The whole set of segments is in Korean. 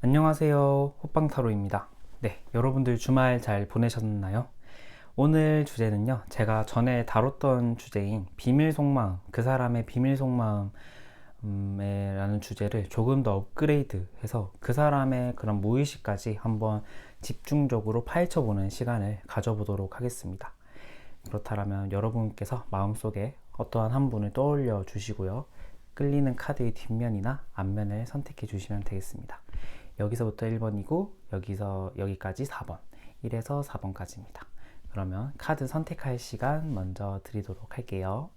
안녕하세요. 호빵타로입니다. 네, 여러분들 주말 잘 보내셨나요? 오늘 주제는요, 제가 전에 다뤘던 주제인 비밀 속마음, 그 사람의 비밀 속마음에 라는 주제를 조금 더 업그레이드 해서 그 사람의 그런 무의식까지 한번 집중적으로 파헤쳐보는 시간을 가져보도록 하겠습니다. 그렇다면 여러분께서 마음속에 어떠한 한 분을 떠올려 주시고요. 끌리는 카드의 뒷면이나 앞면을 선택해 주시면 되겠습니다. 여기서부터 1번이고 여기서 여기까지 4번, 1에서 4번까지입니다. 그러면 카드 선택할 시간 먼저 드리도록 할게요.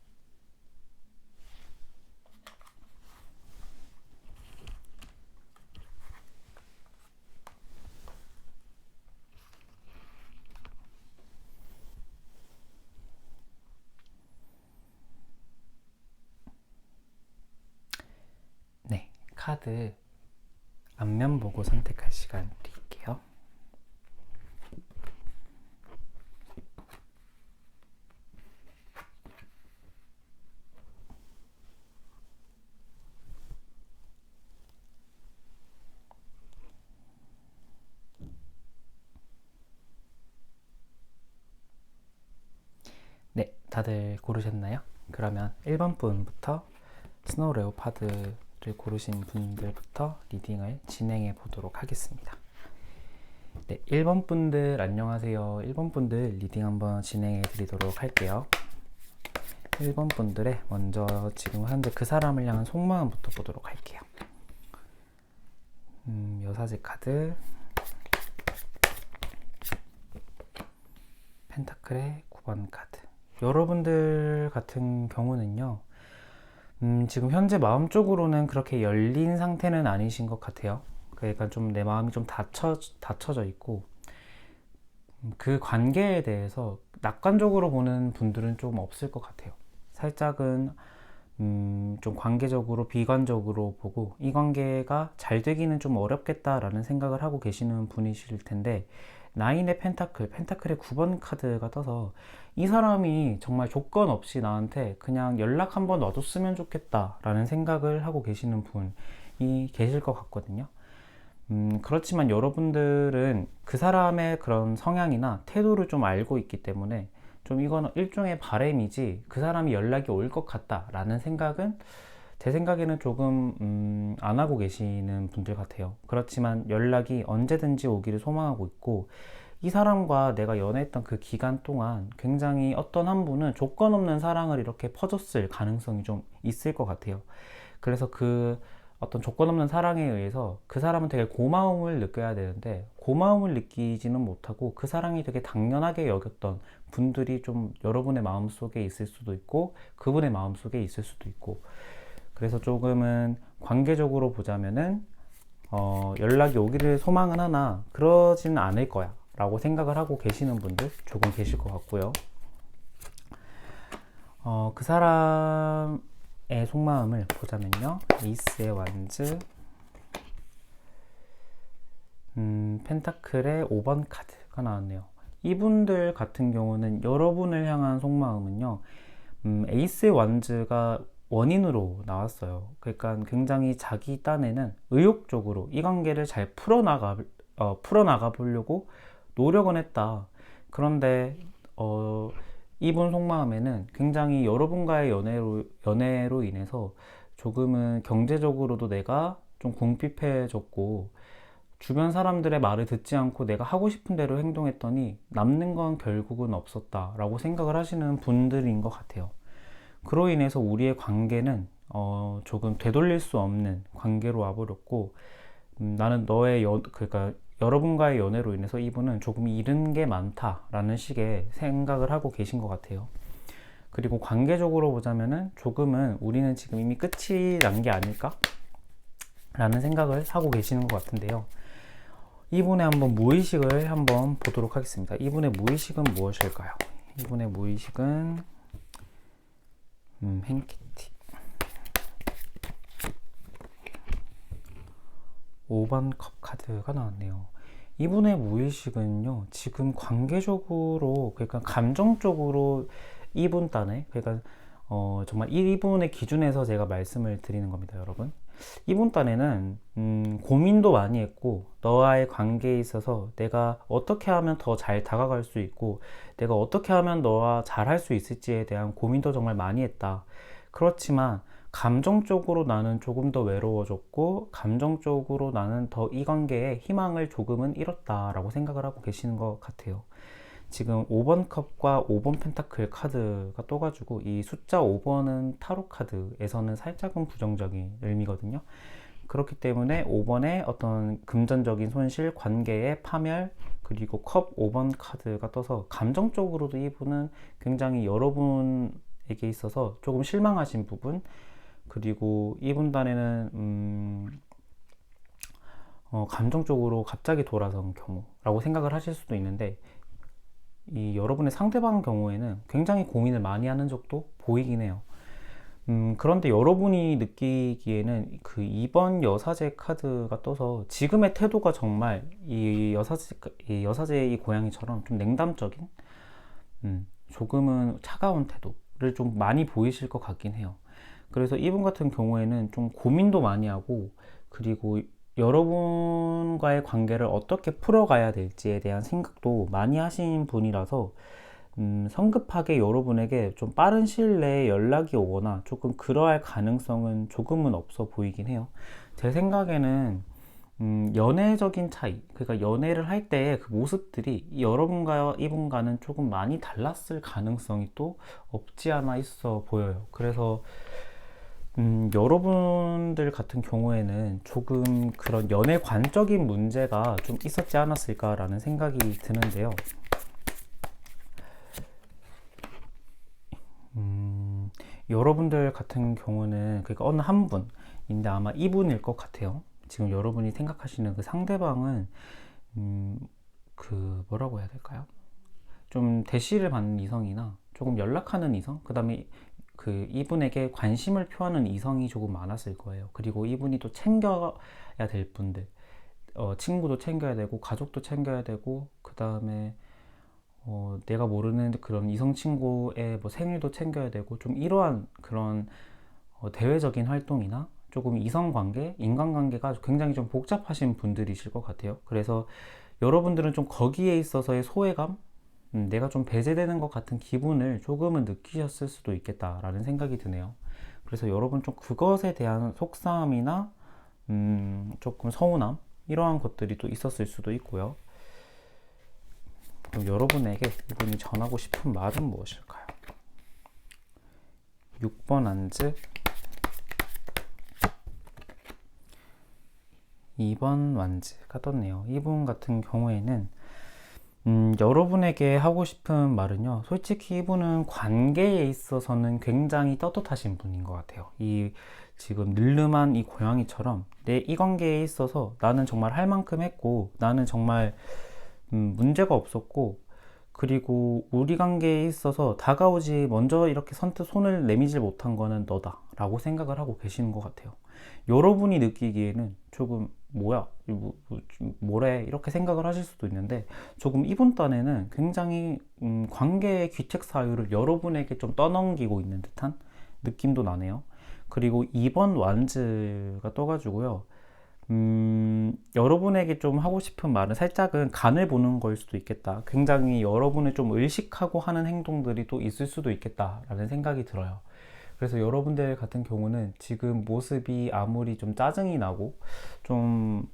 네, 카드 앞면 보고 선택할 시간 드릴게요. 네, 다들 고르셨나요? 그러면 1번 분부터 스노우 레오파드를 고르신 분들부터 리딩을 진행해 보도록 하겠습니다. 네, 1번 분들 안녕하세요. 1번 분들 리딩 한번 진행해 드리도록 할게요. 1번 분들의 먼저 지금 현재 그 사람을 향한 속마음부터 보도록 할게요. 여사제 카드, 펜타클의 9번 카드. 여러분들 같은 경우는요, 지금 현재 마음적으로는 그렇게 열린 상태는 아니신 것 같아요. 그러니까 좀 내 마음이 좀 닫혀져 있고, 그 관계에 대해서 낙관적으로 보는 분들은 좀 없을 것 같아요. 살짝은 좀 관계적으로 비관적으로 보고 이 관계가 잘 되기는 좀 어렵겠다라는 생각을 하고 계시는 분이실 텐데, 나인의 펜타클의 9번 카드가 떠서 이 사람이 정말 조건 없이 나한테 그냥 연락 한번 놔줬으면 좋겠다라는 생각을 하고 계시는 분이 계실 것 같거든요. 그렇지만 여러분들은 그 사람의 그런 성향이나 태도를 좀 알고 있기 때문에 좀 이건 일종의 바램이지 그 사람이 연락이 올 것 같다라는 생각은 제 생각에는 조금 안 하고 계시는 분들 같아요. 그렇지만 연락이 언제든지 오기를 소망하고 있고, 이 사람과 내가 연애했던 그 기간 동안 굉장히 어떤 한 분은 조건 없는 사랑을 이렇게 퍼줬을 가능성이 좀 있을 것 같아요. 그래서 그 어떤 조건 없는 사랑에 의해서 그 사람은 되게 고마움을 느껴야 되는데 고마움을 느끼지는 못하고 그 사랑이 되게 당연하게 여겼던 분들이 좀 여러분의 마음속에 있을 수도 있고 그분의 마음속에 있을 수도 있고, 그래서 조금은 관계적으로 보자면은 연락이 오기를 소망은 하나 그러지는 않을 거야 라고 생각을 하고 계시는 분들 조금 계실 것 같고요. 그 사람의 속마음을 보자면요, 에이스의 완즈, 펜타클의 5번 카드가 나왔네요. 이분들 같은 경우는 여러분을 향한 속마음은요, 에이스의 완즈가 원인으로 나왔어요. 그러니까 굉장히 자기 딴에는 의욕적으로 이 관계를 잘 풀어나가 보려고 노력은 했다. 그런데 이분 속마음에는 굉장히 여러분과의 연애로 인해서 조금은 경제적으로도 내가 좀 궁핍해졌고, 주변 사람들의 말을 듣지 않고 내가 하고 싶은 대로 행동했더니 남는 건 결국은 없었다라고 생각을 하시는 분들인 것 같아요. 그로 인해서 우리의 관계는 조금 되돌릴 수 없는 관계로 와버렸고, 나는 그러니까 여러분과의 연애로 인해서 이분은 조금 잃은 게 많다라는 식의 생각을 하고 계신 것 같아요. 그리고 관계적으로 보자면은 조금은 우리는 지금 이미 끝이 난 게 아닐까? 라는 생각을 하고 계시는 것 같은데요. 이분의 한번 무의식을 한번 보도록 하겠습니다. 이분의 무의식은 무엇일까요? 이분의 무의식은 행키티 5번 컵 카드가 나왔네요. 이분의 무의식은요, 지금 관계적으로, 그러니까 감정적으로 이분 딴에, 그러니까 정말 이분의 기준에서 제가 말씀을 드리는 겁니다, 여러분. 이번 딴에는 고민도 많이 했고 너와의 관계에 있어서 내가 어떻게 하면 더 잘 다가갈 수 있고 내가 어떻게 하면 너와 잘 할 수 있을지에 대한 고민도 정말 많이 했다. 그렇지만 감정적으로 나는 조금 더 외로워졌고 감정적으로 나는 더 이 관계에 희망을 조금은 잃었다라고 생각을 하고 계시는 것 같아요. 지금 5번 컵과 5번 펜타클 카드가 떠가지고 이 숫자 5번은 타로 카드에서는 살짝은 부정적인 의미거든요. 그렇기 때문에 5번의 어떤 금전적인 손실, 관계의 파멸, 그리고 컵 5번 카드가 떠서 감정적으로도 이분은 굉장히 여러분에게 있어서 조금 실망하신 부분, 그리고 이분 단에는 감정적으로 갑자기 돌아선 경우라고 생각을 하실 수도 있는데 이 여러분의 상대방 경우에는 굉장히 고민을 많이 하는 적도 보이긴 해요. 그런데 여러분이 느끼기에는 그 2번 여사제 카드가 떠서 지금의 태도가 정말 이 여사제의 이 고양이처럼 좀 냉담적인, 조금은 차가운 태도를 좀 많이 보이실 것 같긴 해요. 그래서 이분 같은 경우에는 좀 고민도 많이 하고, 그리고 여러분과의 관계를 어떻게 풀어가야 될지에 대한 생각도 많이 하신 분이라서 성급하게 여러분에게 좀 빠른 시일 내에 연락이 오거나 조금 그러할 가능성은 조금은 없어 보이긴 해요. 제 생각에는 연애적인 차이, 그러니까 연애를 할 때의 그 모습들이 여러분과 이분과는 조금 많이 달랐을 가능성이 또 없지 않아 있어 보여요. 그래서 여러분들 같은 경우에는 조금 그런 연애관적인 문제가 좀 있었지 않았을까라는 생각이 드는데요. 여러분들 같은 경우는 그러니까 어느 한 분인데 아마 이분일 것 같아요. 지금 여러분이 생각하시는 그 상대방은 그 뭐라고 해야 될까요? 좀 대시를 받는 이성이나 조금 연락하는 이성, 그 다음에 그 이분에게 관심을 표하는 이성이 조금 많았을 거예요. 그리고 이분이 또 챙겨야 될 분들, 친구도 챙겨야 되고 가족도 챙겨야 되고, 그 다음에 내가 모르는 그런 이성 친구의 뭐 생일도 챙겨야 되고, 좀 이러한 그런 대외적인 활동이나 조금 이성관계, 인간관계가 굉장히 좀 복잡하신 분들이실 것 같아요. 그래서 여러분들은 좀 거기에 있어서의 소외감, 내가 좀 배제되는 것 같은 기분을 조금은 느끼셨을 수도 있겠다라는 생각이 드네요. 그래서 여러분 좀 그것에 대한 속상함이나 조금 서운함 이러한 것들이 또 있었을 수도 있고요. 그럼 여러분에게 이분이 전하고 싶은 말은 무엇일까요? 6번 안즈, 2번 완즈가 떴네요. 이분 같은 경우에는 여러분에게 하고 싶은 말은요, 솔직히 이분은 관계에 있어서는 굉장히 떳떳하신 분인 것 같아요. 이 지금 늠름한 이 고양이처럼 내 이 관계에 있어서 나는 정말 할 만큼 했고 나는 정말 문제가 없었고, 그리고 우리 관계에 있어서 다가오지 먼저 이렇게 선뜻 손을 내미질 못한 거는 너다 라고 생각을 하고 계시는 것 같아요. 여러분이 느끼기에는 조금 뭐야 뭐래 이렇게 생각을 하실 수도 있는데, 조금 이번 딴에는 굉장히 관계의 귀책 사유를 여러분에게 좀 떠넘기고 있는 듯한 느낌도 나네요. 그리고 2번 완즈가 떠가지고요, 여러분에게 좀 하고 싶은 말은 살짝은 간을 보는 걸 수도 있겠다. 굉장히 여러분을 좀 의식하고 하는 행동들이 또 있을 수도 있겠다라는 생각이 들어요. 그래서 여러분들 같은 경우는 지금 모습이 아무리 좀 짜증이 나고 좀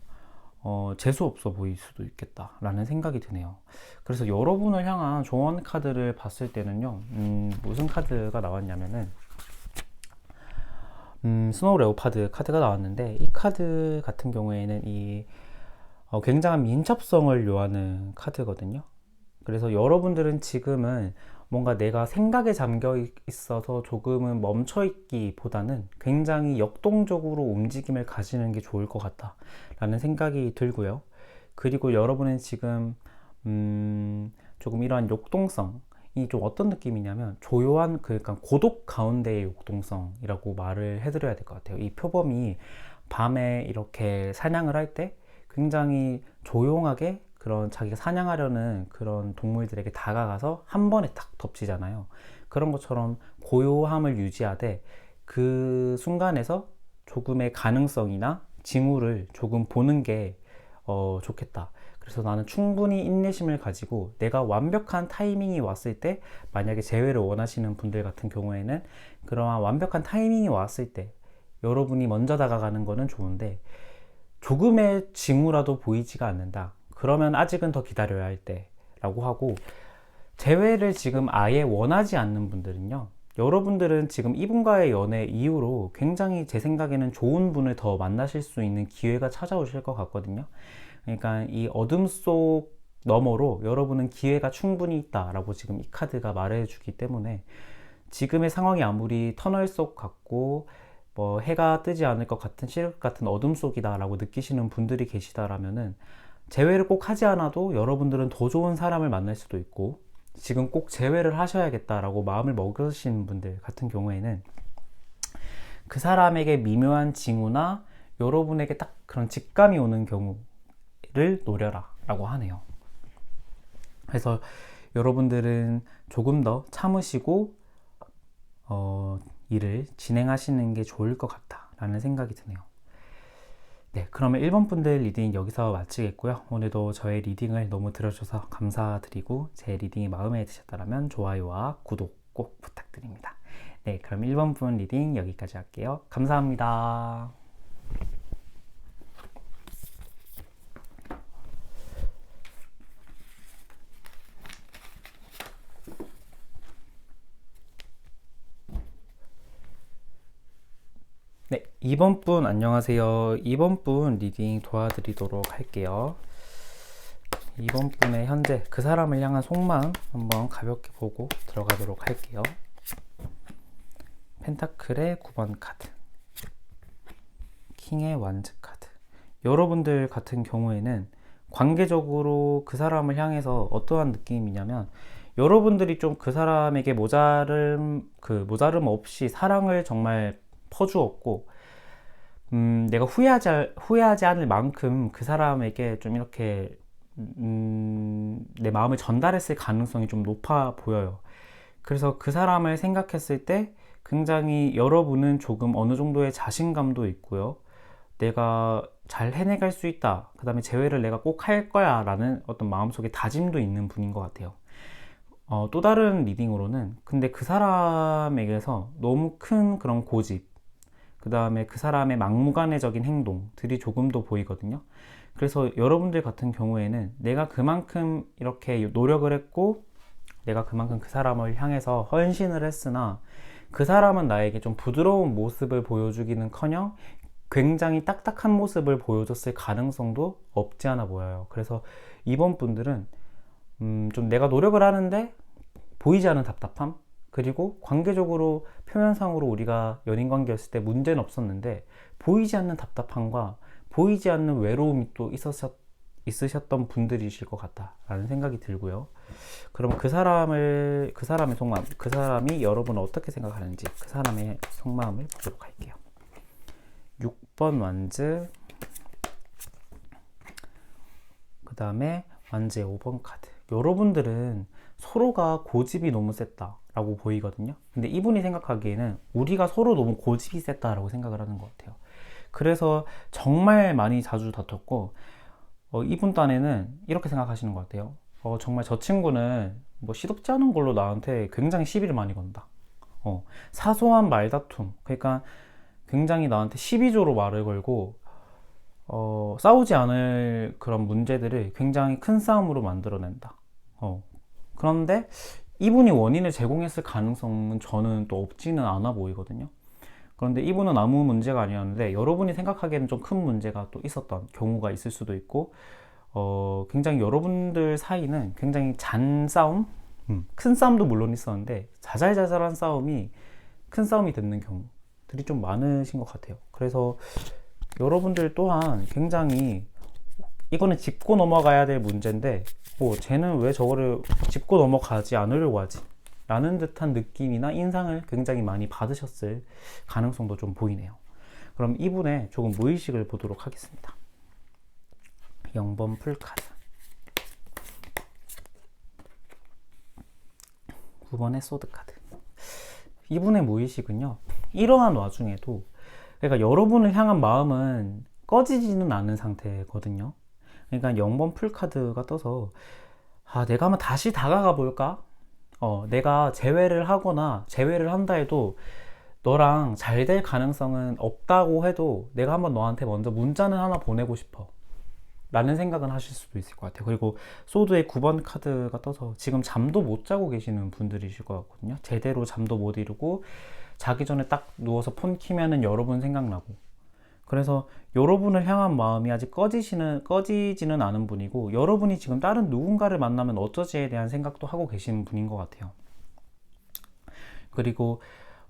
재수 없어 보일 수도 있겠다라는 생각이 드네요. 그래서 여러분을 향한 조언 카드를 봤을 때는요, 무슨 카드가 나왔냐면은 스노우 레오파드 카드가 나왔는데, 이 카드 같은 경우에는 이 굉장한 민첩성을 요하는 카드거든요. 그래서 여러분들은 지금은 뭔가 내가 생각에 잠겨 있어서 조금은 멈춰 있기보다는 굉장히 역동적으로 움직임을 가지는 게 좋을 것 같다 라는 생각이 들고요. 그리고 여러분은 지금 조금 이러한 역동성이 좀 어떤 느낌이냐면 조용한, 그러니까 고독 가운데의 역동성이라고 말을 해드려야 될 것 같아요. 이 표범이 밤에 이렇게 사냥을 할 때 굉장히 조용하게 그런 자기가 사냥하려는 그런 동물들에게 다가가서 한 번에 딱 덮치잖아요. 그런 것처럼 고요함을 유지하되 그 순간에서 조금의 가능성이나 징후를 조금 보는 게 좋겠다. 그래서 나는 충분히 인내심을 가지고 내가 완벽한 타이밍이 왔을 때, 만약에 재회를 원하시는 분들 같은 경우에는 그러한 완벽한 타이밍이 왔을 때 여러분이 먼저 다가가는 거는 좋은데, 조금의 징후라도 보이지가 않는다, 그러면 아직은 더 기다려야 할 때라고 하고, 재회를 지금 아예 원하지 않는 분들은요, 여러분들은 지금 이분과의 연애 이후로 굉장히 제 생각에는 좋은 분을 더 만나실 수 있는 기회가 찾아오실 것 같거든요. 그러니까 이 어둠 속 너머로 여러분은 기회가 충분히 있다라고 지금 이 카드가 말해주기 때문에, 지금의 상황이 아무리 터널 속 같고 뭐 해가 뜨지 않을 것 같은 시력 같은 어둠 속이다라고 느끼시는 분들이 계시다라면은, 재회를 꼭 하지 않아도 여러분들은 더 좋은 사람을 만날 수도 있고, 지금 꼭 재회를 하셔야겠다라고 마음을 먹으시는 분들 같은 경우에는 그 사람에게 미묘한 징후나 여러분에게 딱 그런 직감이 오는 경우를 노려라 라고 하네요. 그래서 여러분들은 조금 더 참으시고 일을 진행하시는 게 좋을 것 같다 라는 생각이 드네요. 네, 그러면 1번 분들 리딩 여기서 마치겠고요. 오늘도 저의 리딩을 너무 들어주셔서 감사드리고, 제 리딩이 마음에 드셨다면 좋아요와 구독 꼭 부탁드립니다. 네, 그럼 1번 분 리딩 여기까지 할게요. 감사합니다. 네, 2번 분 안녕하세요. 2번 분 리딩 도와드리도록 할게요. 2번 분의 현재 그 사람을 향한 속마음 한번 가볍게 보고 들어가도록 할게요. 펜타클의 9번 카드, 킹의 완즈 카드. 여러분들 같은 경우에는 관계적으로 그 사람을 향해서 어떠한 느낌이냐면, 여러분들이 좀 그 사람에게 모자름 없이 사랑을 정말 퍼주었고, 내가 후회하지 않을 만큼 그 사람에게 좀 이렇게 내 마음을 전달했을 가능성이 좀 높아 보여요. 그래서 그 사람을 생각했을 때 굉장히 여러분은 조금 어느 정도의 자신감도 있고요, 내가 잘 해내갈 수 있다, 그 다음에 재회를 내가 꼭 할 거야 라는 어떤 마음속에 다짐도 있는 분인 것 같아요. 또 다른 리딩으로는 근데 그 사람에게서 너무 큰 그런 고집, 그 다음에 그 사람의 막무가내적인 행동들이 조금 더 보이거든요. 그래서 여러분들 같은 경우에는 내가 그만큼 이렇게 노력을 했고, 내가 그만큼 그 사람을 향해서 헌신을 했으나, 그 사람은 나에게 좀 부드러운 모습을 보여주기는 커녕 굉장히 딱딱한 모습을 보여줬을 가능성도 없지 않아 보여요. 그래서 이번 분들은 좀 내가 노력을 하는데 보이지 않는 답답함, 그리고 관계적으로 표면상으로 우리가 연인 관계였을 때 문제는 없었는데 보이지 않는 답답함과 보이지 않는 외로움이 또 있으셨던 분들이실 것 같다라는 생각이 들고요. 그럼 그 사람의 속마음, 그 사람이 여러분을 어떻게 생각하는지 그 사람의 속마음을 보도록 할게요. 6번 완즈, 그 다음에 완즈의 5번 카드. 여러분들은 서로가 고집이 너무 셌다라고 보이거든요. 근데 이분이 생각하기에는 우리가 서로 너무 고집이 셌다라고 생각을 하는 것 같아요. 그래서 정말 많이 자주 다퉜고, 이분 딴에는 이렇게 생각하시는 것 같아요. 정말 저 친구는 뭐 시덥지 않은 걸로 나한테 굉장히 시비를 많이 건다. 사소한 말다툼, 그러니까 굉장히 나한테 시비조로 말을 걸고, 싸우지 않을 그런 문제들을 굉장히 큰 싸움으로 만들어낸다. 그런데 이분이 원인을 제공했을 가능성은 저는 또 없지는 않아 보이거든요. 그런데 이분은 아무 문제가 아니었는데 여러분이 생각하기에는 좀 큰 문제가 또 있었던 경우가 있을 수도 있고, 굉장히 여러분들 사이는 굉장히 잔싸움, 큰 싸움도 물론 있었는데 자잘자잘한 싸움이 큰 싸움이 되는 경우들이 좀 많으신 것 같아요. 그래서 여러분들 또한 굉장히 이거는 짚고 넘어가야 될 문제인데, 쟤는 왜 저거를 짚고 넘어가지 않으려고 하지? 라는 듯한 느낌이나 인상을 굉장히 많이 받으셨을 가능성도 좀 보이네요. 그럼 이분의 조금 무의식을 보도록 하겠습니다. 0번 풀카드, 9번의 소드카드. 이분의 무의식은요, 이러한 와중에도 그러니까 여러분을 향한 마음은 꺼지지는 않은 상태거든요. 그러니까 0번 풀카드가 떠서 내가 한번 다시 다가가 볼까? 내가 재회를 하거나 재회를 한다 해도 너랑 잘 될 가능성은 없다고 해도 내가 한번 너한테 먼저 문자는 하나 보내고 싶어 라는 생각은 하실 수도 있을 것 같아요. 그리고 소드의 9번 카드가 떠서 지금 잠도 못 자고 계시는 분들이실 것 같거든요. 제대로 잠도 못 이루고 자기 전에 딱 누워서 폰 키면은 여러분 생각나고, 그래서 여러분을 향한 마음이 아직 꺼지지는 않은 분이고, 여러분이 지금 다른 누군가를 만나면 어쩌지에 대한 생각도 하고 계시는 분인 것 같아요. 그리고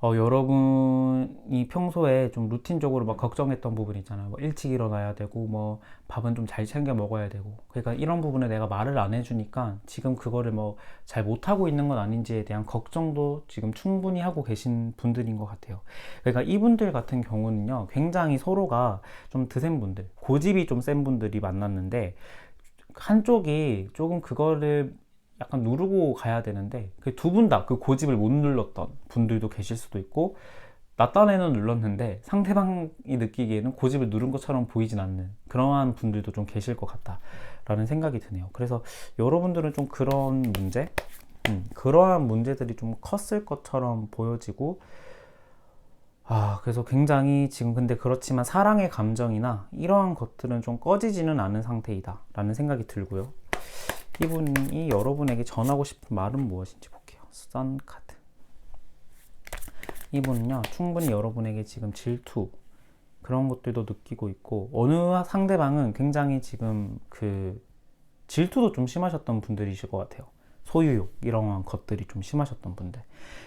여러분이 평소에 좀 루틴적으로 막 걱정했던 부분 있잖아요. 뭐 일찍 일어나야 되고, 뭐 밥은 좀 잘 챙겨 먹어야 되고. 그러니까 이런 부분에 내가 말을 안 해주니까 지금 그거를 뭐 잘 못하고 있는 건 아닌지에 대한 걱정도 지금 충분히 하고 계신 분들인 것 같아요. 그러니까 이분들 같은 경우는요, 굉장히 서로가 좀 드센 분들, 고집이 좀 센 분들이 만났는데, 한쪽이 조금 그거를 약간 누르고 가야 되는데 그 두 분 다 그 고집을 못 눌렀던 분들도 계실 수도 있고, 나 딴에는 눌렀는데 상대방이 느끼기에는 고집을 누른 것처럼 보이진 않는 그러한 분들도 좀 계실 것 같다라는 생각이 드네요. 그래서 여러분들은 좀 그런 문제, 그러한 문제들이 좀 컸을 것처럼 보여지고, 그래서 굉장히 지금 근데 그렇지만 사랑의 감정이나 이러한 것들은 좀 꺼지지는 않은 상태이다 라는 생각이 들고요. 이분이 여러분에게 전하고 싶은 말은 무엇인지 볼게요. 선 카드. 이분은요, 충분히 여러분에게 지금 질투 그런 것들도 느끼고 있고, 어느 상대방은 굉장히 지금 그 질투도 좀 심하셨던 분들이실 것 같아요. 소유욕 이런 것들이 좀 심하셨던 분들.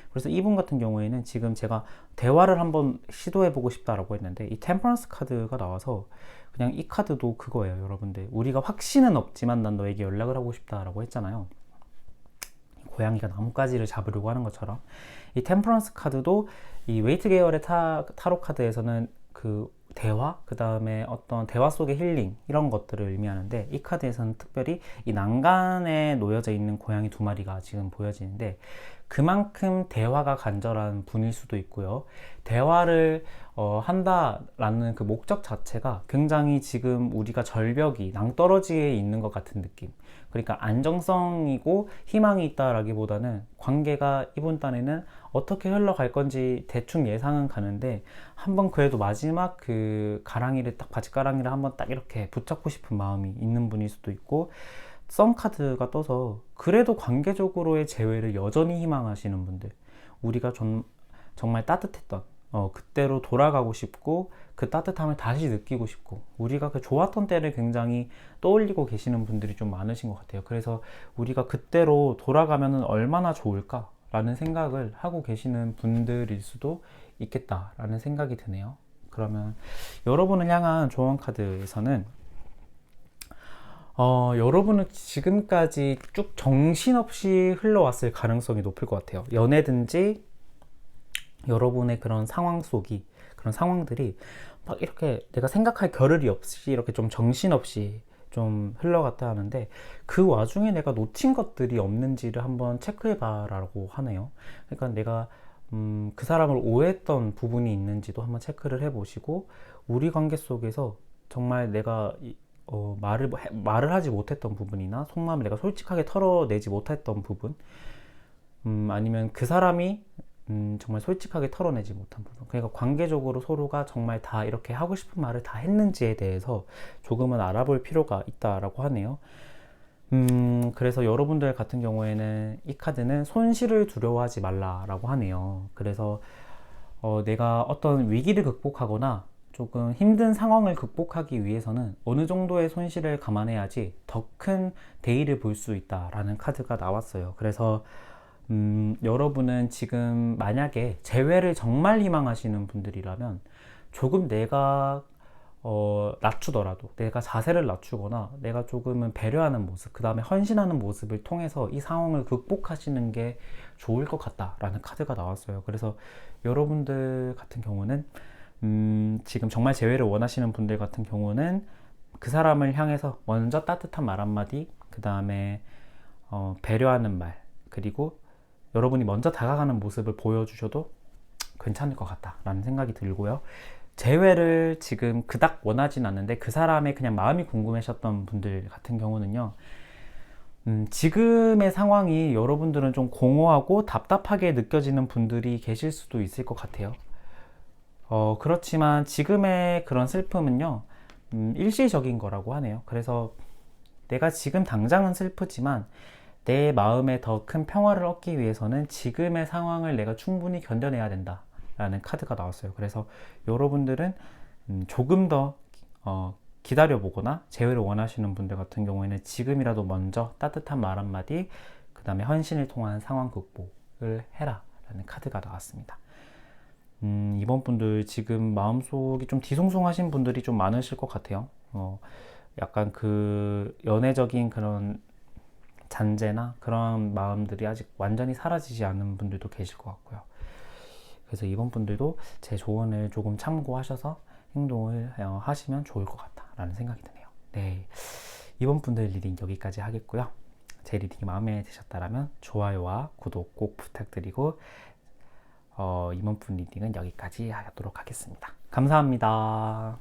그래서 이분 같은 경우에는 지금 제가 대화를 한번 시도해보고 싶다라고 했는데, 이 템퍼런스 카드가 나와서 그냥 이 카드도 그거예요. 여러분들, 우리가 확신은 없지만 난 너에게 연락을 하고 싶다라고 했잖아요. 고양이가 나뭇가지를 잡으려고 하는 것처럼 이 템퍼런스 카드도 이 웨이트 계열의 타로 카드에서는 그 대화, 그 다음에 어떤 대화 속의 힐링 이런 것들을 의미하는데, 이 카드에서는 특별히 이 난간에 놓여져 있는 고양이 두 마리가 지금 보여지는데, 그만큼 대화가 간절한 분일 수도 있고요. 대화를 한다라는 그 목적 자체가 굉장히 지금 우리가 절벽이 낭떠러지에 있는 것 같은 느낌. 그러니까 안정성이고 희망이 있다라기보다는 관계가 이번 딴에는 어떻게 흘러갈 건지 대충 예상은 가는데, 한번 그래도 마지막 그 가랑이를 딱, 바지가랑이를 한번 딱 이렇게 붙잡고 싶은 마음이 있는 분일 수도 있고, 썬 카드가 떠서 그래도 관계적으로의 재회를 여전히 희망하시는 분들, 우리가 정말 따뜻했던 그때로 돌아가고 싶고, 그 따뜻함을 다시 느끼고 싶고, 우리가 그 좋았던 때를 굉장히 떠올리고 계시는 분들이 좀 많으신 것 같아요. 그래서 우리가 그때로 돌아가면 얼마나 좋을까 라는 생각을 하고 계시는 분들일 수도 있겠다라는 생각이 드네요. 그러면 여러분을 향한 조언 카드에서는 여러분은 지금까지 쭉 정신없이 흘러왔을 가능성이 높을 것 같아요. 연애든지 여러분의 그런 상황 속이, 그런 상황들이 막 이렇게 내가 생각할 겨를이 없이 이렇게 좀 정신없이 좀 흘러갔다 하는데, 그 와중에 내가 놓친 것들이 없는지를 한번 체크해봐 라고 하네요. 그러니까 내가 그 사람을 오해했던 부분이 있는지도 한번 체크를 해보시고, 우리 관계 속에서 정말 내가 말을 하지 못했던 부분이나 속마음을 내가 솔직하게 털어내지 못했던 부분, 아니면 그 사람이 정말 솔직하게 털어내지 못한 부분, 그러니까 관계적으로 서로가 정말 다 이렇게 하고 싶은 말을 다 했는지에 대해서 조금은 알아볼 필요가 있다라고 하네요. 그래서 여러분들 같은 경우에는 이 카드는 손실을 두려워하지 말라라고 하네요. 그래서 내가 어떤 위기를 극복하거나 조금 힘든 상황을 극복하기 위해서는 어느 정도의 손실을 감안해야지 더 큰 대의를 볼 수 있다라는 카드가 나왔어요. 그래서 여러분은 지금 만약에 재회를 정말 희망하시는 분들이라면, 조금 내가 낮추더라도, 내가 자세를 낮추거나 내가 조금은 배려하는 모습, 그 다음에 헌신하는 모습을 통해서 이 상황을 극복하시는 게 좋을 것 같다라는 카드가 나왔어요. 그래서 여러분들 같은 경우는 지금 정말 재회를 원하시는 분들 같은 경우는 그 사람을 향해서 먼저 따뜻한 말 한마디, 그 다음에 배려하는 말, 그리고 여러분이 먼저 다가가는 모습을 보여주셔도 괜찮을 것 같다라는 생각이 들고요. 재회를 지금 그닥 원하진 않는데 그 사람의 그냥 마음이 궁금하셨던 분들 같은 경우는요, 지금의 상황이 여러분들은 좀 공허하고 답답하게 느껴지는 분들이 계실 수도 있을 것 같아요. 그렇지만 지금의 그런 슬픔은요, 일시적인 거라고 하네요. 그래서 내가 지금 당장은 슬프지만 내 마음에 더 큰 평화를 얻기 위해서는 지금의 상황을 내가 충분히 견뎌내야 된다 라는 카드가 나왔어요. 그래서 여러분들은 조금 더 기다려보거나 재회를 원하시는 분들 같은 경우에는 지금이라도 먼저 따뜻한 말 한마디, 그 다음에 헌신을 통한 상황 극복을 해라 라는 카드가 나왔습니다. 이번 분들 지금 마음속이 좀 뒤숭숭하신 분들이 좀 많으실 것 같아요. 약간 그 연애적인 그런 잔재나 그런 마음들이 아직 완전히 사라지지 않은 분들도 계실 것 같고요. 그래서 이번 분들도 제 조언을 조금 참고하셔서 행동을 하시면 좋을 것 같다라는 생각이 드네요. 네, 이번 분들 리딩 여기까지 하겠고요. 제 리딩이 마음에 드셨다면 좋아요와 구독 꼭 부탁드리고 이번 분 리딩은 여기까지 하도록 하겠습니다. 감사합니다.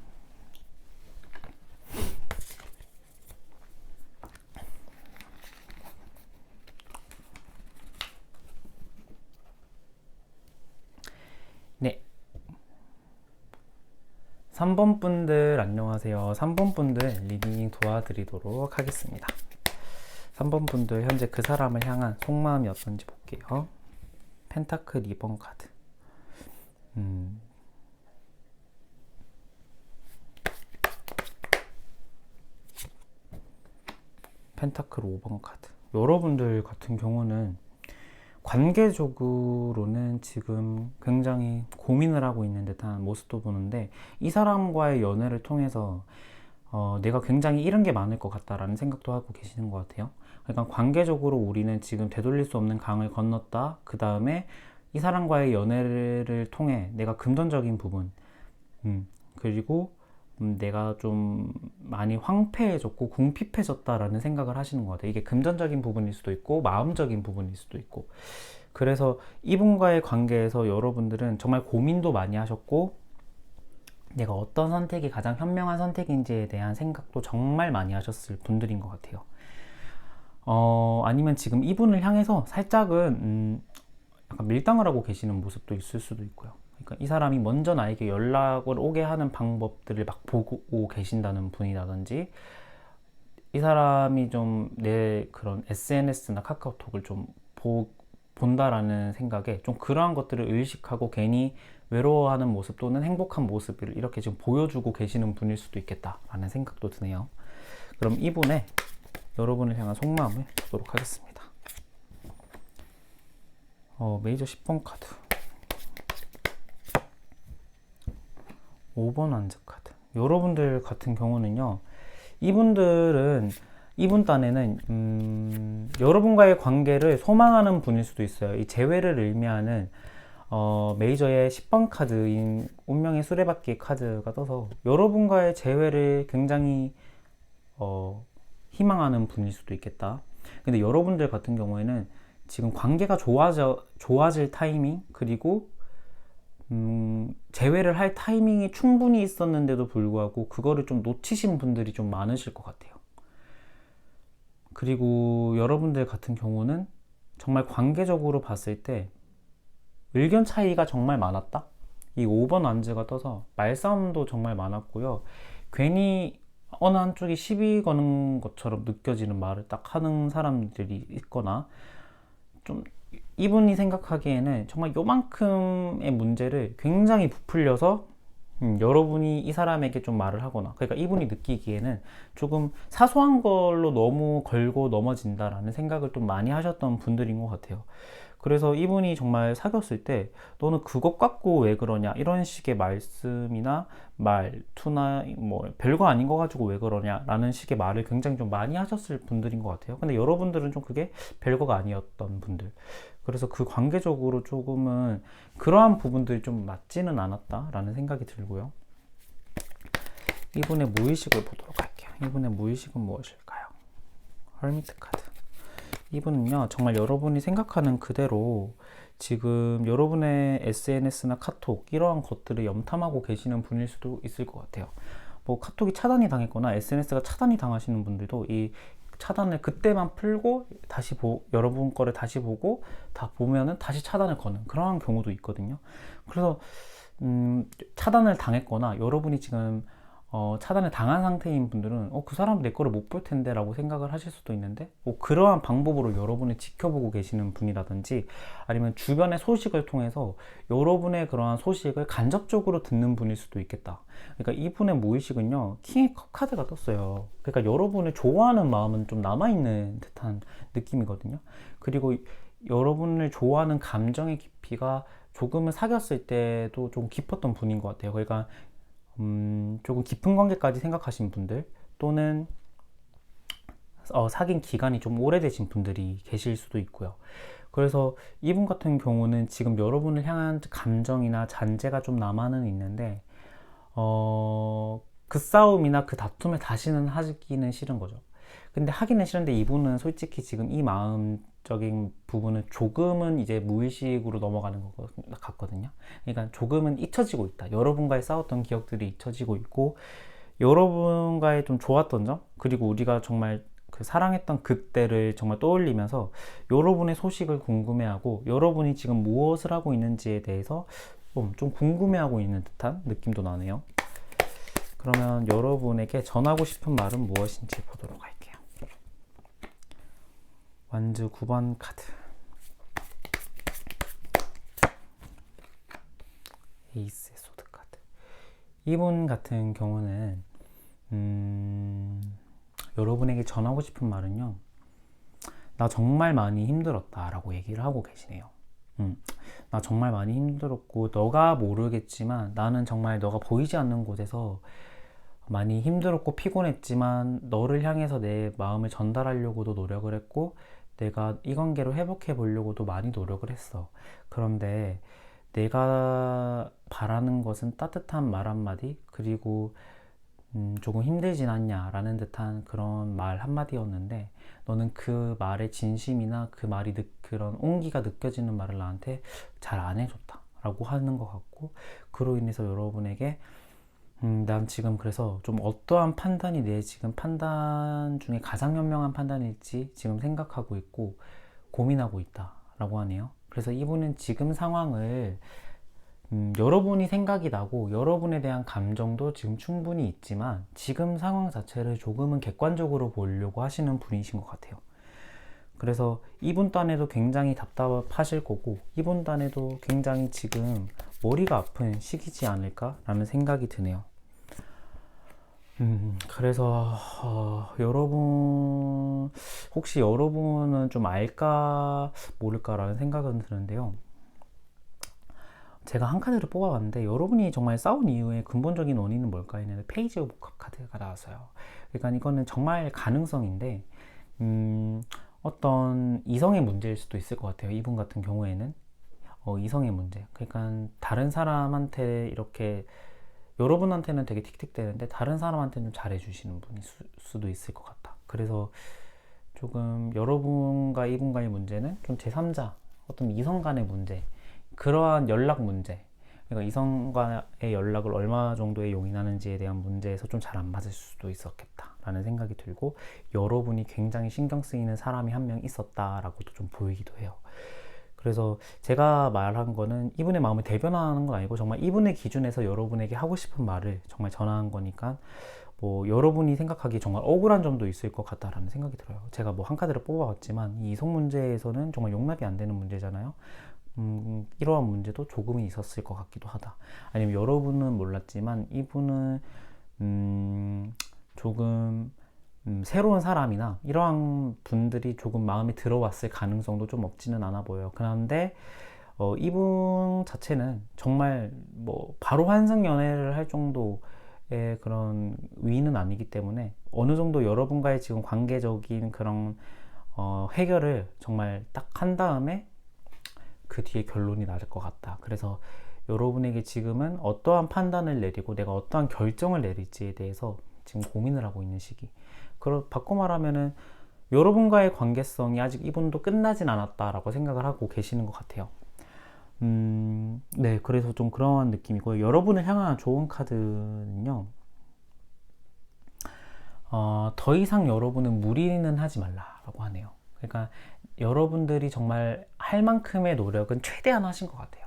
네, 3번 분들 안녕하세요. 3번 분들 리딩 도와드리도록 하겠습니다. 3번 분들 현재 그 사람을 향한 속마음이 어떤지 볼게요. 펜타클 2번 카드. 펜타클 5번 카드. 여러분들 같은 경우는 관계적으로는 지금 굉장히 고민을 하고 있는 듯한 모습도 보는데, 이 사람과의 연애를 통해서 내가 굉장히 잃은 게 많을 것 같다라는 생각도 하고 계시는 것 같아요. 그러니까 관계적으로 우리는 지금 되돌릴 수 없는 강을 건넜다. 그 다음에 이 사람과의 연애를 통해 내가 금전적인 부분, 그리고 내가 좀 많이 황폐해졌고 궁핍해졌다라는 생각을 하시는 것 같아요. 이게 금전적인 부분일 수도 있고 마음적인 부분일 수도 있고, 그래서 이분과의 관계에서 여러분들은 정말 고민도 많이 하셨고 내가 어떤 선택이 가장 현명한 선택인지에 대한 생각도 정말 많이 하셨을 분들인 것 같아요. 아니면 지금 이분을 향해서 살짝은 약간 밀당을 하고 계시는 모습도 있을 수도 있고요. 그러니까 이 사람이 먼저 나에게 연락을 오게 하는 방법들을 막 보고 계신다는 분이라든지, 이 사람이 좀 내 그런 SNS나 카카오톡을 좀 본다라는 생각에 좀 그러한 것들을 의식하고 괜히 외로워하는 모습 또는 행복한 모습을 이렇게 지금 보여주고 계시는 분일 수도 있겠다라는 생각도 드네요. 그럼 이분의 여러분을 향한 속마음을 보도록 하겠습니다. 메이저 10번 카드, 5번 완즈 카드. 여러분들 같은 경우는요, 이분들은 이분 딴에는 여러분과의 관계를 소망하는 분일 수도 있어요. 이 재회를 의미하는 메이저의 10번 카드인 운명의 수레바퀴 카드가 떠서 여러분과의 재회를 굉장히 희망하는 분일 수도 있겠다. 근데 여러분들 같은 경우에는 지금 관계가 좋아질 타이밍, 그리고 재회를 할 타이밍이 충분히 있었는데도 불구하고 그거를 좀 놓치신 분들이 좀 많으실 것 같아요. 그리고 여러분들 같은 경우는 정말 관계적으로 봤을 때 의견 차이가 정말 많았다. 이 5번 완즈가 떠서 말싸움도 정말 많았고요. 괜히 어느 한쪽이 시비 거는 것처럼 느껴지는 말을 딱 하는 사람들이 있거나, 좀 이분이 생각하기에는 정말 요만큼의 문제를 굉장히 부풀려서 여러분이 이 사람에게 좀 말을 하거나, 그러니까 이분이 느끼기에는 조금 사소한 걸로 너무 걸고 넘어진다라는 생각을 좀 많이 하셨던 분들인 것 같아요. 그래서 이분이 정말 사귀었을 때 너는 그것 갖고 왜 그러냐, 이런 식의 말씀이나 말투나 뭐 별거 아닌 거 가지고 왜 그러냐 라는 식의 말을 굉장히 좀 많이 하셨을 분들인 것 같아요. 근데 여러분들은 좀 그게 별거가 아니었던 분들, 그래서 그 관계적으로 조금은 그러한 부분들이 좀 맞지는 않았다라는 생각이 들고요. 이분의 무의식을 보도록 할게요. 이분의 무의식은 무엇일까요? 헐미트 카드. 이분은요, 정말 여러분이 생각하는 그대로 지금 여러분의 SNS나 카톡, 이러한 것들을 염탐하고 계시는 분일 수도 있을 것 같아요. 뭐 카톡이 차단이 당했거나 SNS가 차단이 당하시는 분들도 이 차단을 그때만 풀고 다시 여러분 거를 다시 보고 다 보면은 다시 차단을 거는 그러한 경우도 있거든요. 그래서 차단을 당했거나 여러분이 지금 차단을 당한 상태인 분들은 그 사람 내 거를 못 볼 텐데 라고 생각을 하실 수도 있는데, 그러한 방법으로 여러분을 지켜보고 계시는 분이라든지 아니면 주변의 소식을 통해서 여러분의 그러한 소식을 간접적으로 듣는 분일 수도 있겠다. 그러니까 이분의 무의식은요, 킹의 컵 카드가 떴어요. 그러니까 여러분을 좋아하는 마음은 좀 남아있는 듯한 느낌이거든요. 그리고 여러분을 좋아하는 감정의 깊이가 조금은 사귀었을 때도 좀 깊었던 분인 것 같아요. 그러니까 조금 깊은 관계까지 생각하신 분들, 또는 사귄 기간이 좀 오래되신 분들이 계실 수도 있고요. 그래서 이분 같은 경우는 지금 여러분을 향한 감정이나 잔재가 좀 남아는 있는데, 그 싸움이나 그 다툼을 다시는 하기는 싫은 거죠. 근데 하기는 싫은데 이분은 솔직히 지금 이 마음적인 부분은 조금은 이제 무의식으로 넘어가는 것 같거든요. 그러니까 조금은 잊혀지고 있다. 여러분과의 싸웠던 기억들이 잊혀지고 있고, 여러분과의 좀 좋았던 점, 그리고 우리가 정말 그 사랑했던 그때를 정말 떠올리면서 여러분의 소식을 궁금해하고 여러분이 지금 무엇을 하고 있는지에 대해서 좀 궁금해하고 있는 듯한 느낌도 나네요. 그러면 여러분에게 전하고 싶은 말은 무엇인지 보도록 할게요. 완즈 9번 카드, 에이스의 소드 카드. 이분 같은 경우는 여러분에게 전하고 싶은 말은요, 나 정말 많이 힘들었다 라고 얘기를 하고 계시네요. 나 정말 많이 힘들었고, 너가 모르겠지만 나는 정말 너가 보이지 않는 곳에서 많이 힘들었고 피곤했지만 너를 향해서 내 마음을 전달하려고도 노력을 했고, 내가 이 관계로 회복해 보려고도 많이 노력을 했어. 그런데 내가 바라는 것은 따뜻한 말 한마디, 그리고 조금 힘들진 않냐 라는 듯한 그런 말 한마디였는데, 너는 그 말의 진심이나 그 말이 그런 온기가 느껴지는 말을 나한테 잘 안 해줬다 라고 하는 것 같고, 그로 인해서 여러분에게 난 지금 그래서 좀 어떠한 판단이 내 지금 판단 중에 가장 현명한 판단일지 지금 생각하고 있고 고민하고 있다 라고 하네요. 그래서 이분은 지금 상황을 여러분이 생각이 나고 여러분에 대한 감정도 지금 충분히 있지만 지금 상황 자체를 조금은 객관적으로 보려고 하시는 분이신 것 같아요. 그래서 이분 딴에도 굉장히 답답하실 거고, 이분 딴에도 굉장히 지금 머리가 아픈 시기지 않을까 라는 생각이 드네요. 그래서 여러분, 혹시 여러분은 좀 알까 모를까 라는 생각은 드는데요, 제가 한 카드를 뽑아봤는데 여러분이 정말 싸운 이유의 근본적인 원인은 뭘까 했는데 페이지 오브 컵 카드가 나왔어요. 그러니까 이거는 정말 가능성인데 어떤 이성의 문제일 수도 있을 것 같아요. 이분 같은 경우에는 이성의 문제. 그러니까 다른 사람한테 이렇게, 여러분한테는 되게 틱틱대는데 다른 사람한테는 좀 잘해주시는 분일 수도 있을 것 같다. 그래서 조금 여러분과 이분과의 문제는 좀 제3자, 어떤 이성 간의 문제, 그러한 연락 문제, 그러니까 이성과의 연락을 얼마 정도에 용인하는지에 대한 문제에서 좀 잘 안 맞을 수도 있었겠다 라는 생각이 들고, 여러분이 굉장히 신경 쓰이는 사람이 한 명 있었다라고도 좀 보이기도 해요. 그래서 제가 말한 거는 이분의 마음을 대변하는 건 아니고 정말 이분의 기준에서 여러분에게 하고 싶은 말을 정말 전하는 거니까, 뭐 여러분이 생각하기에 정말 억울한 점도 있을 것 같다라는 생각이 들어요. 제가 뭐 한 카드를 뽑아봤지만 이 이성 문제에서는 정말 용납이 안 되는 문제잖아요. 이러한 문제도 조금은 있었을 것 같기도 하다. 아니면 여러분은 몰랐지만 이분은 조금 새로운 사람이나 이러한 분들이 조금 마음에 들어왔을 가능성도 좀 없지는 않아 보여요. 그런데 이분 자체는 정말 뭐 바로 환승 연애를 할 정도의 그런 위는 아니기 때문에 어느 정도 여러분과의 지금 관계적인 그런 해결을 정말 딱 한 다음에 그 뒤에 결론이 날 것 같다. 그래서 여러분에게 지금은 어떠한 판단을 내리고 내가 어떠한 결정을 내릴지에 대해서 지금 고민을 하고 있는 시기. 바꿔 말하면은 여러분과의 관계성이 아직 이분도 끝나진 않았다라고 생각을 하고 계시는 것 같아요. 네, 그래서 좀 그런 느낌이고요. 여러분을 향한 좋은 카드는요, 더 이상 여러분은 무리는 하지 말라라고 하네요. 그러니까 여러분들이 정말 할 만큼의 노력은 최대한 하신 것 같아요.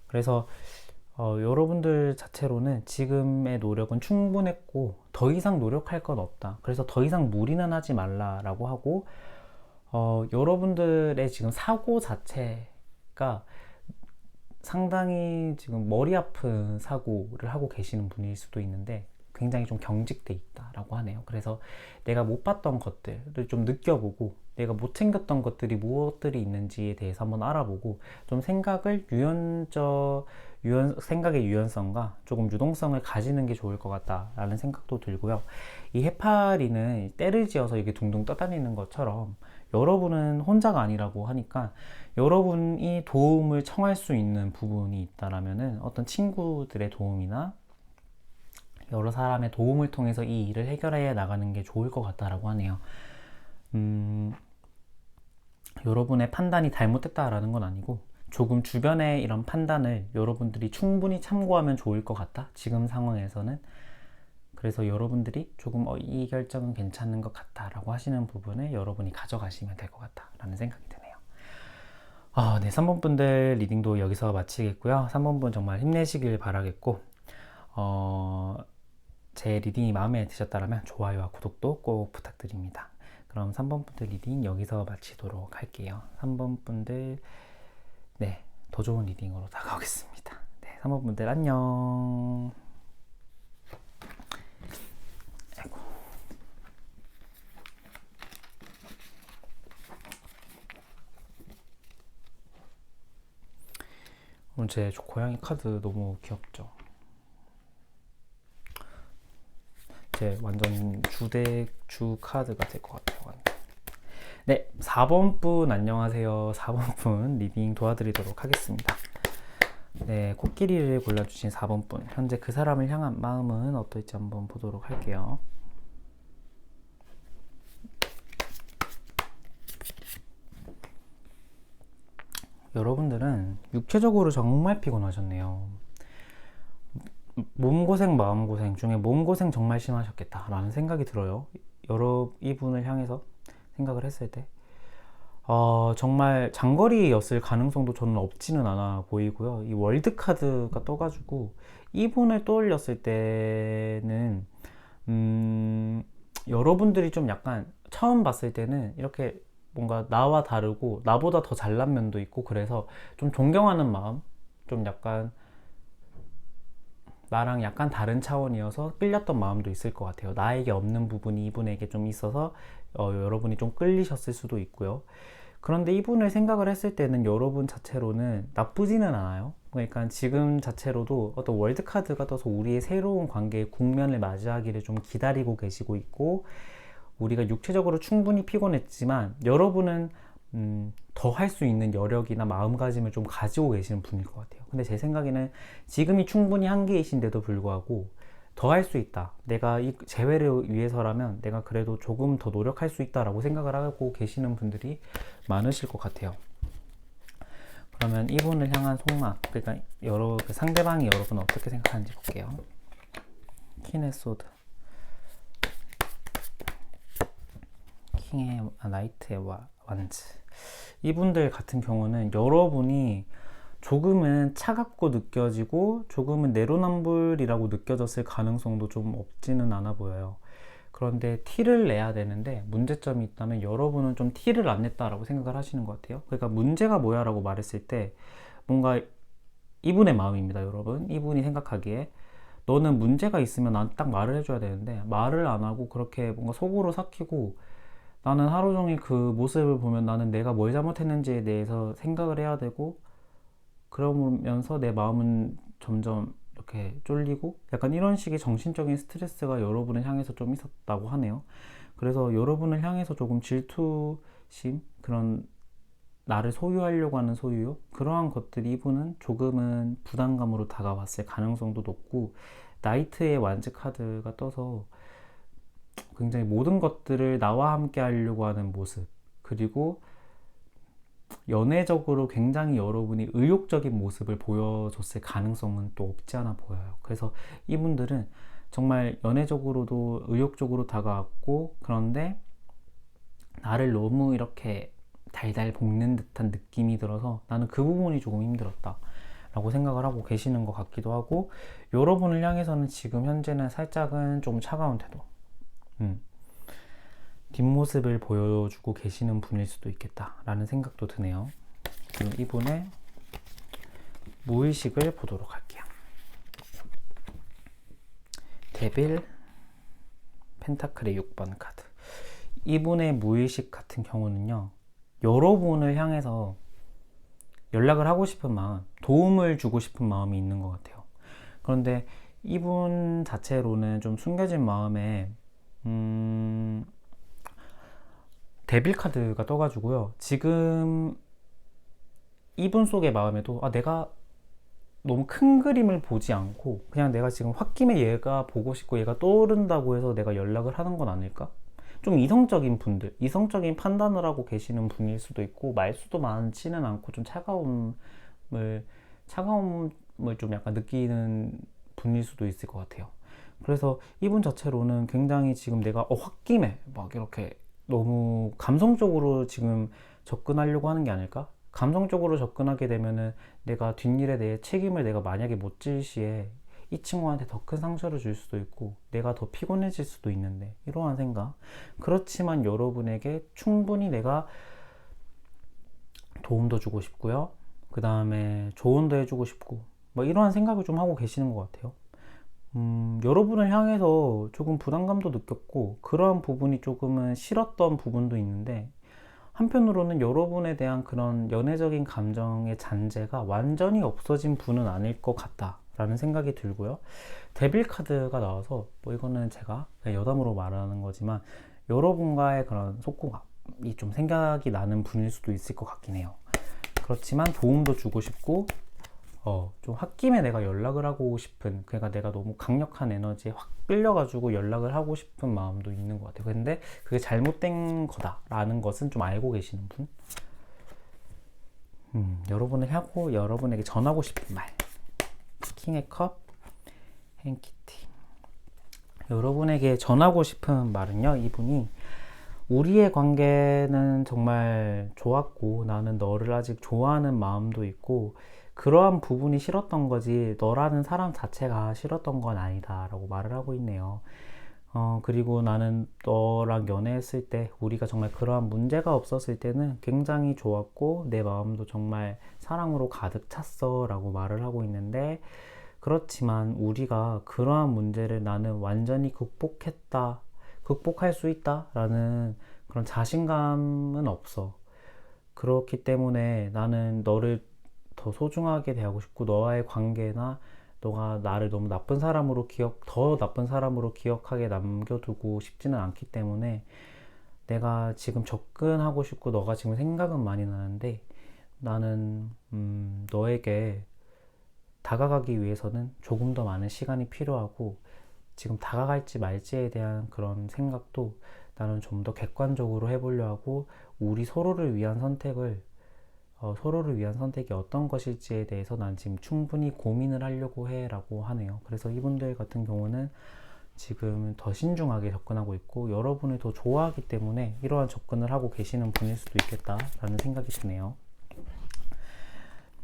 그래서 여러분들 자체로는 지금의 노력은 충분했고 더 이상 노력할 건 없다. 그래서 더 이상 무리는 하지 말라라고 하고, 여러분들의 지금 사고 자체가 상당히 지금 머리 아픈 사고를 하고 계시는 분일 수도 있는데 굉장히 좀 경직돼 있다라고 하네요. 그래서 내가 못 봤던 것들을 좀 느껴보고 내가 못 챙겼던 것들이 무엇들이 있는지에 대해서 한번 알아보고 좀 생각을 생각의 유연성과 조금 유동성을 가지는 게 좋을 것 같다라는 생각도 들고요. 이 해파리는 때를 지어서 이게 둥둥 떠다니는 것처럼 여러분은 혼자가 아니라고 하니까 여러분이 도움을 청할 수 있는 부분이 있다라면은 어떤 친구들의 도움이나 여러 사람의 도움을 통해서 이 일을 해결해 나가는 게 좋을 것 같다라고 하네요. 여러분의 판단이 잘못됐다라는 건 아니고 조금 주변의 이런 판단을 여러분들이 충분히 참고하면 좋을 것 같다. 지금 상황에서는. 그래서 여러분들이 조금 이 결정은 괜찮은 것 같다라고 하시는 부분을 여러분이 가져가시면 될 것 같다라는 생각이 드네요. 네, 3번 분들 리딩도 여기서 마치겠고요. 3번 분 정말 힘내시길 바라겠고, 제 리딩이 마음에 드셨다면 좋아요와 구독도 꼭 부탁드립니다. 그럼 3번 분들 리딩 여기서 마치도록 할게요. 3번 분들, 네, 더 좋은 리딩으로 다가오겠습니다. 네, 3번 분들 안녕. 아이고. 오늘 제 고양이 카드 너무 귀엽죠? 제 완전 주 카드가 될 것 같아요. 네, 4번 분 안녕하세요. 4번 분 리딩 도와드리도록 하겠습니다. 네, 코끼리를 골라주신 4번 분, 현재 그 사람을 향한 마음은 어떨지 한번 보도록 할게요. 여러분들은 육체적으로 정말 피곤하셨네요. 몸고생, 마음고생 중에 몸고생 정말 심하셨겠다라는 생각이 들어요. 이분을 향해서 생각을 했을 때. 정말 장거리였을 가능성도 저는 없지는 않아 보이고요. 이 월드 카드가 떠가지고 이분을 떠올렸을 때는, 여러분들이 좀 약간 처음 봤을 때는 이렇게 뭔가 나와 다르고 나보다 더 잘난 면도 있고 그래서 좀 존경하는 마음, 좀 약간 나랑 약간 다른 차원이어서 끌렸던 마음도 있을 것 같아요. 나에게 없는 부분이 이분에게 좀 있어서 여러분이 좀 끌리셨을 수도 있고요. 그런데 이분을 생각을 했을 때는 여러분 자체로는 나쁘지는 않아요. 그러니까 지금 자체로도 어떤 월드카드가 떠서 우리의 새로운 관계의 국면을 맞이하기를 좀 기다리고 계시고 있고, 우리가 육체적으로 충분히 피곤했지만 여러분은 더 할 수 있는 여력이나 마음가짐을 좀 가지고 계시는 분일 것 같아요. 근데 제 생각에는 지금이 충분히 한계이신데도 불구하고 더 할 수 있다, 내가 이 재회를 위해서라면 내가 그래도 조금 더 노력할 수 있다라고 생각을 하고 계시는 분들이 많으실 것 같아요. 그러면 이분을 향한 속마, 그러니까 상대방이 여러분을 어떻게 생각하는지 볼게요. 퀸의 소드, 나이트의 완즈. 이분들 같은 경우는 여러분이 조금은 차갑고 느껴지고 조금은 내로남불이라고 느껴졌을 가능성도 좀 없지는 않아 보여요. 그런데 티를 내야 되는데 문제점이 있다면 여러분은 좀 티를 안 냈다라고 생각을 하시는 것 같아요. 그러니까 문제가 뭐야 라고 말했을 때 뭔가 이분의 마음입니다, 여러분. 이분이 생각하기에 너는 문제가 있으면 난 딱 말을 해줘야 되는데 말을 안 하고 그렇게 뭔가 속으로 삭히고, 나는 하루 종일 그 모습을 보면 나는 내가 뭘 잘못했는지에 대해서 생각을 해야 되고, 그러면서 내 마음은 점점 이렇게 쫄리고 약간 이런 식의 정신적인 스트레스가 여러분을 향해서 좀 있었다고 하네요. 그래서 여러분을 향해서 조금 질투심, 그런 나를 소유하려고 하는 소유욕, 그러한 것들이 이분은 조금은 부담감으로 다가왔을 가능성도 높고, 나이트의 완즈 카드가 떠서 굉장히 모든 것들을 나와 함께 하려고 하는 모습, 그리고 연애적으로 굉장히 여러분이 의욕적인 모습을 보여줬을 가능성은 또 없지 않아 보여요. 그래서 이분들은 정말 연애적으로도 의욕적으로 다가왔고, 그런데 나를 너무 이렇게 달달 볶는 듯한 느낌이 들어서 나는 그 부분이 조금 힘들었다 라고 생각을 하고 계시는 것 같기도 하고, 여러분을 향해서는 지금 현재는 살짝은 좀 차가운 태도, 뒷모습을 보여주고 계시는 분일 수도 있겠다 라는 생각도 드네요. 지금 이분의 무의식을 보도록 할게요. 데빌, 펜타클의 6번 카드. 이분의 무의식 같은 경우는요, 여러분을 향해서 연락을 하고 싶은 마음, 도움을 주고 싶은 마음이 있는 것 같아요. 그런데 이분 자체로는 좀 숨겨진 마음에 데빌 카드가 떠가지고요, 지금 이분 속의 마음에도 내가 너무 큰 그림을 보지 않고 그냥 내가 지금 홧김에 얘가 보고 싶고 얘가 떠오른다고 해서 내가 연락을 하는 건 아닐까? 좀 이성적인 분들, 이성적인 판단을 하고 계시는 분일 수도 있고, 말수도 많지는 않고 좀 차가움을 좀 약간 느끼는 분일 수도 있을 것 같아요. 그래서 이분 자체로는 굉장히 지금 내가 홧김에 막 이렇게 너무 감성적으로 지금 접근하려고 하는 게 아닐까? 감성적으로 접근하게 되면은 내가 뒷일에 대해 책임을 내가 만약에 못 질 시에 이 친구한테 더 큰 상처를 줄 수도 있고 내가 더 피곤해질 수도 있는데, 이러한 생각. 그렇지만 여러분에게 충분히 내가 도움도 주고 싶고요, 그 다음에 조언도 해주고 싶고, 뭐 이러한 생각을 좀 하고 계시는 것 같아요. 여러분을 향해서 조금 부담감도 느꼈고 그러한 부분이 조금은 싫었던 부분도 있는데, 한편으로는 여러분에 대한 그런 연애적인 감정의 잔재가 완전히 없어진 분은 아닐 것 같다 라는 생각이 들고요. 데빌 카드가 나와서 뭐 이거는 제가 여담으로 말하는 거지만 여러분과의 그런 속궁합이 좀 생각이 나는 분일 수도 있을 것 같긴 해요. 그렇지만 도움도 주고 싶고 좀 홧김에 내가 연락을 하고 싶은, 그러니까 내가 너무 강력한 에너지에 확 끌려가지고 연락을 하고 싶은 마음도 있는 것 같아요. 근데 그게 잘못된 거다라는 것은 좀 알고 계시는 분. 여러분을 하고 여러분에게 전하고 싶은 말. 킹의 컵, 행키티. 여러분에게 전하고 싶은 말은요, 이분이 우리의 관계는 정말 좋았고 나는 너를 아직 좋아하는 마음도 있고 그러한 부분이 싫었던 거지 너라는 사람 자체가 싫었던 건 아니다 라고 말을 하고 있네요. 그리고 나는 너랑 연애했을 때 우리가 정말 그러한 문제가 없었을 때는 굉장히 좋았고 내 마음도 정말 사랑으로 가득 찼어 라고 말을 하고 있는데, 그렇지만 우리가 그러한 문제를 나는 완전히 극복할 수 있다 라는 그런 자신감은 없어. 그렇기 때문에 나는 너를 더 소중하게 대하고 싶고 너와의 관계나 너가 나를 너무 더 나쁜 사람으로 기억하게 남겨두고 싶지는 않기 때문에 내가 지금 접근하고 싶고 너가 지금 생각은 많이 나는데 나는 너에게 다가가기 위해서는 조금 더 많은 시간이 필요하고 지금 다가갈지 말지에 대한 그런 생각도 나는 좀 더 객관적으로 해보려 하고 우리 서로를 위한 선택이 어떤 것일지에 대해서 난 지금 충분히 고민을 하려고 해 라고 하네요. 그래서 이분들 같은 경우는 지금 더 신중하게 접근하고 있고 여러분을 더 좋아하기 때문에 이러한 접근을 하고 계시는 분일 수도 있겠다라는 생각이 드네요.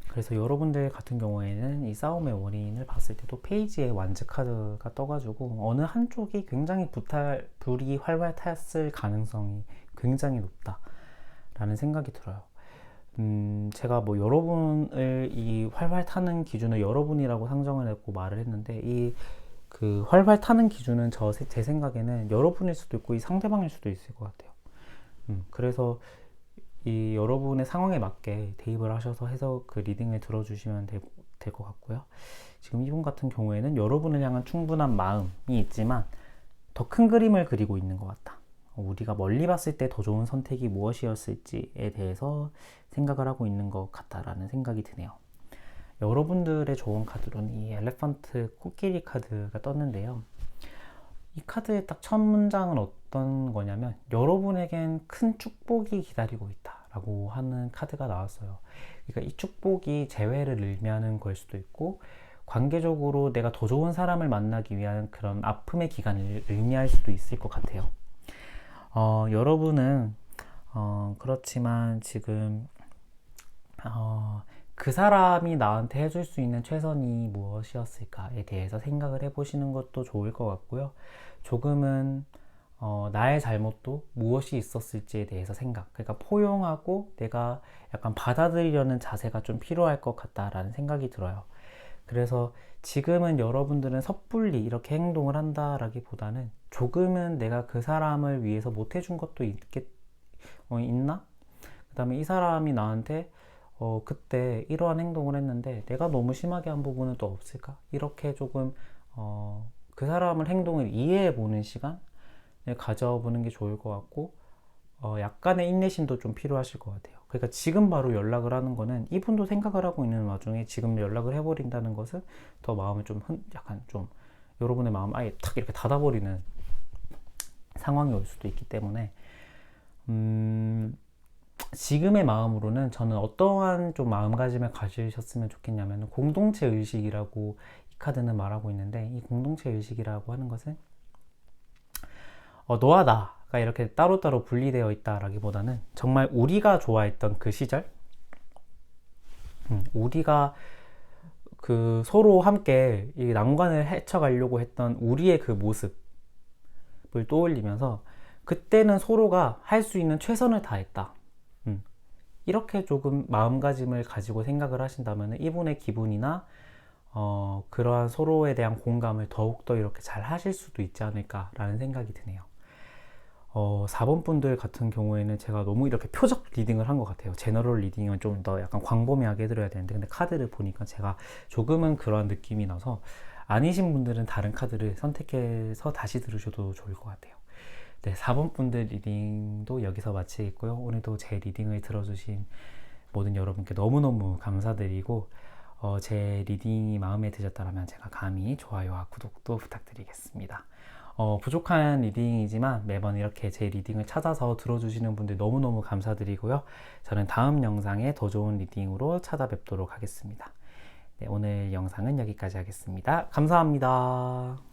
그래서 여러분들 같은 경우에는 이 싸움의 원인을 봤을 때도 페이지에 완즈 카드가 떠가지고 어느 한쪽이 굉장히 불이 활활 탔을 가능성이 굉장히 높다 라는 생각이 들어요. 제가 뭐 여러분을 이 활활 타는 기준을 여러분이라고 상정을 했고 말을 했는데, 이 그 활활 타는 기준은 제 생각에는 여러분일 수도 있고 이 상대방일 수도 있을 것 같아요. 그래서 이 여러분의 상황에 맞게 대입을 하셔서 해서 그 리딩을 들어주시면 될 것 같고요. 지금 이분 같은 경우에는 여러분을 향한 충분한 마음이 있지만 더 큰 그림을 그리고 있는 것 같다. 우리가 멀리 봤을 때 더 좋은 선택이 무엇이었을지에 대해서 생각을 하고 있는 것 같다라는 생각이 드네요. 여러분들의 좋은 카드로는 이 엘레펀트 코끼리 카드가 떴는데요. 이 카드의 딱 첫 문장은 어떤 거냐면 여러분에겐 큰 축복이 기다리고 있다 라고 하는 카드가 나왔어요. 그러니까 이 축복이 재회를 의미하는 걸 수도 있고 관계적으로 내가 더 좋은 사람을 만나기 위한 그런 아픔의 기간을 의미할 수도 있을 것 같아요. 여러분은 그렇지만 지금 그 사람이 나한테 해줄 수 있는 최선이 무엇이었을까에 대해서 생각을 해보시는 것도 좋을 것 같고요. 조금은 나의 잘못도 무엇이 있었을지에 대해서 생각, 그러니까 포용하고 내가 약간 받아들이려는 자세가 좀 필요할 것 같다라는 생각이 들어요. 그래서 지금은 여러분들은 섣불리 이렇게 행동을 한다라기보다는 조금은 내가 그 사람을 위해서 못 해준 것도 있나? 그 다음에 이 사람이 나한테 그때 이러한 행동을 했는데 내가 너무 심하게 한 부분은 또 없을까? 이렇게 조금 그 사람을 행동을 이해해 보는 시간을 가져보는 게 좋을 것 같고 약간의 인내심도 좀 필요하실 것 같아요. 그러니까 지금 바로 연락을 하는 거는 이분도 생각을 하고 있는 와중에 지금 연락을 해버린다는 것은 더 마음을 좀 약간 좀 여러분의 마음 아예 탁 이렇게 닫아버리는 상황이 올 수도 있기 때문에 지금의 마음으로는 저는 어떠한 좀 마음가짐을 가지셨으면 좋겠냐면 공동체 의식이라고 이 카드는 말하고 있는데 이 공동체 의식이라고 하는 것은 너와 나가 이렇게 따로따로 분리되어 있다라기보다는 정말 우리가 좋아했던 그 시절 우리가 그 서로 함께 이 난관을 헤쳐가려고 했던 우리의 그 모습을 떠올리면서 그때는 서로가 할 수 있는 최선을 다했다. 이렇게 조금 마음가짐을 가지고 생각을 하신다면 이분의 기분이나 그러한 서로에 대한 공감을 더욱더 이렇게 잘 하실 수도 있지 않을까라는 생각이 드네요. 4번 분들 같은 경우에는 제가 너무 이렇게 표적 리딩을 한 것 같아요. 제너럴 리딩은 좀 더 약간 광범위하게 해드려야 되는데 근데 카드를 보니까 제가 조금은 그런 느낌이 나서 아니신 분들은 다른 카드를 선택해서 다시 들으셔도 좋을 것 같아요. 네, 4번 분들 리딩도 여기서 마치겠고요. 오늘도 제 리딩을 들어주신 모든 여러분께 너무너무 감사드리고 제 리딩이 마음에 드셨다면 제가 감히 좋아요와 구독도 부탁드리겠습니다. 부족한 리딩이지만 매번 이렇게 제 리딩을 찾아서 들어주시는 분들 너무너무 감사드리고요. 저는 다음 영상에 더 좋은 리딩으로 찾아뵙도록 하겠습니다. 네, 오늘 영상은 여기까지 하겠습니다. 감사합니다.